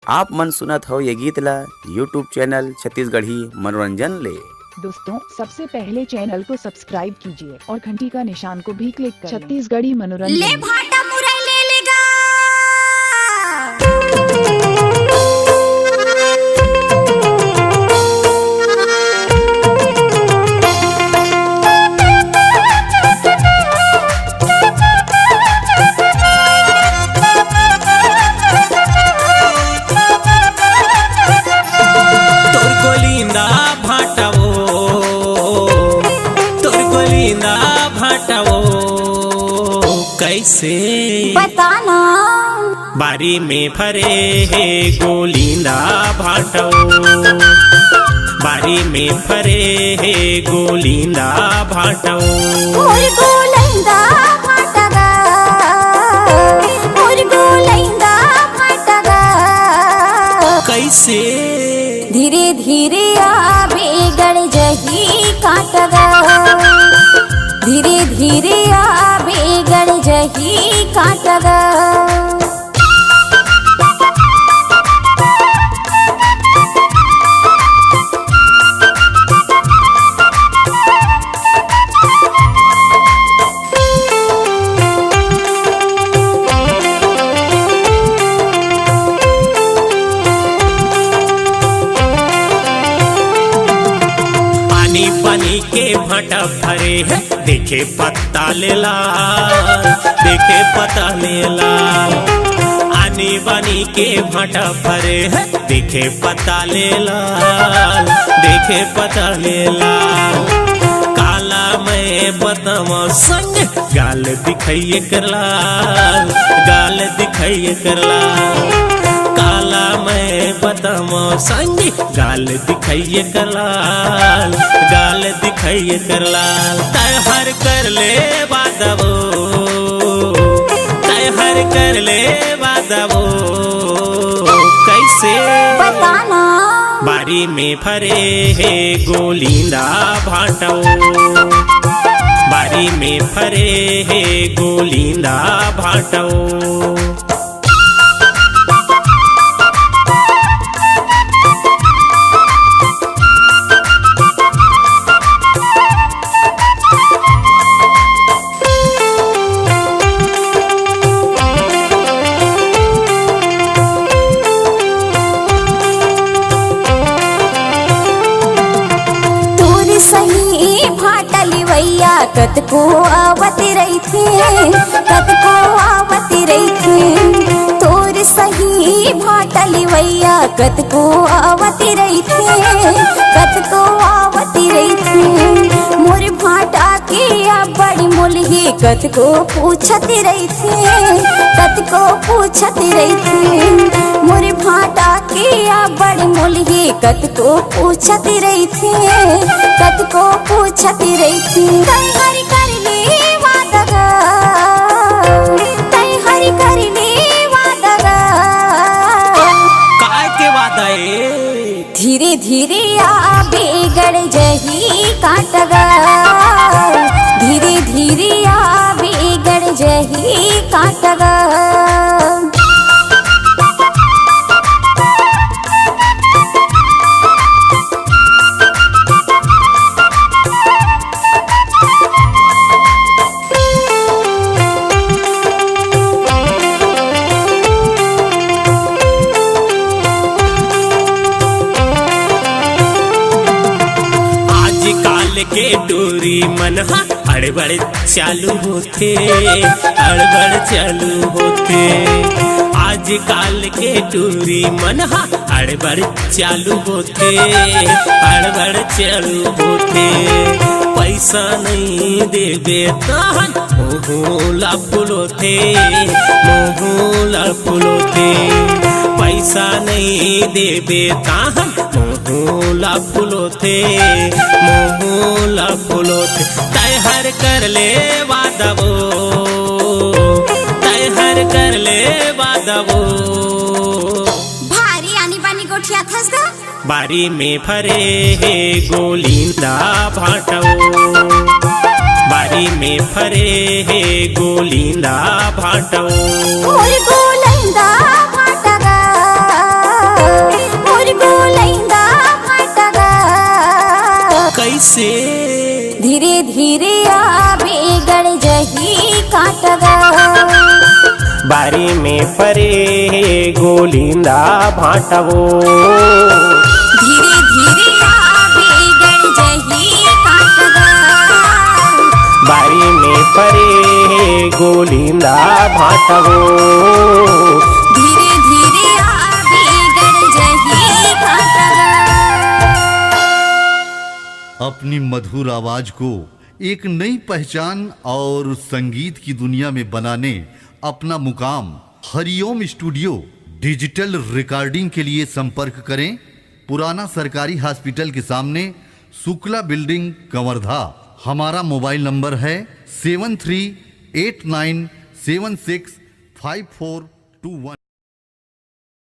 आप मन सुनत हो ये गीत ला यूट्यूब चैनल छत्तीसगढ़ी मनोरंजन ले। दोस्तों सबसे पहले चैनल को सब्सक्राइब कीजिए और घंटी का निशान को भी क्लिक करें। छत्तीसगढ़ी मनोरंजन ले भाटा मुरई ले लेगा। कैसे बताना बारी में फरे है गोलिंदा भाटो, बारी में फरे है गोलिंदा भाटो। मोर गोलिंदा भाटगा, मोर गोलिंदा भाटगा। कैसे धीरे धीरे आबे गड़ जही काटगा, धीरे धीरे आबे गड़ जही काटगा। पानी के भाटा भरे है देखे पत्ता लेला, देखे पत्ता लेला। आनी बानी के भाटा भरे है देखे पत्ता लेला, देखे पत्ता लेला। काला मैं बदमा संग गाल दिखाइए करला, गाल दिखाइए करला। काला मैं बदमा संग गाल दिखाइए करलाल, गाल दिखाइए करलाल। तय हर कर ले बादवो, तय हर कर ले बादवो। कैसे बताना बारी में फरे है गोलिंदा भाटो, बारी में फरे है गोलिंदा भाटो। सही भाटली वैया कतको आवती रही थे, कतको आवती रही थे। तोर सही भाटली वैया कतको आवती रही थे, कतको आवती रही थे। मोर भाटा के बड़ी मुलही कतको पूछती रही थे, कतको पूछती रही थी। मोर भाटा के बड़ी मुलही कतको पूछती रही थी, कतको पूछती रही थी। तय हरि कर ले वादगा, तय हरि कर ले वादगा। काय के वादा ए? धीरे धीरे आबे गड़ जही काटगा, धीरे धीरे आबे गड़ जही काटगा। के डोरी मनहा अड़बड़ चालू होते, अड़बड़ चालू होते। आज काल के डोरी मनहा अड़बड़ चालू होते, अड़बड़ चालू होते। पैसा नहीं देवे तहन मोहला फुलोते, मोहला फुलोते। पैसा नहीं देवे तहन मोहला फुलोते, मोहला फुलोते। तय हर कर ले वादवो, तय हर कर ले वादवो। भारी आनी बानी गोठिया थस दो। बारी में फरे है गोलिंदा भाटो, बारी में फरे है गोलिंदा भाटो। मोर गोलिंदा भाटगा, कैसे धीरे धीरे आवे गड़ जही काटगा बारी में परे गोलिंदा भाटवो धीरे धीरे आवे गड़ जही काटगा बारी में परे गोलिंदा भाटवो धीरे धीरे आवे गड़ जही काटगा। अपनी मधुर आवाज को एक नई पहचान और संगीत की दुनिया में बनाने अपना मुकाम हरिओम स्टूडियो डिजिटल रिकॉर्डिंग के लिए संपर्क करें। पुराना सरकारी हॉस्पिटल के सामने शुक्ला बिल्डिंग कंवरधा। हमारा मोबाइल नंबर है 7389765421।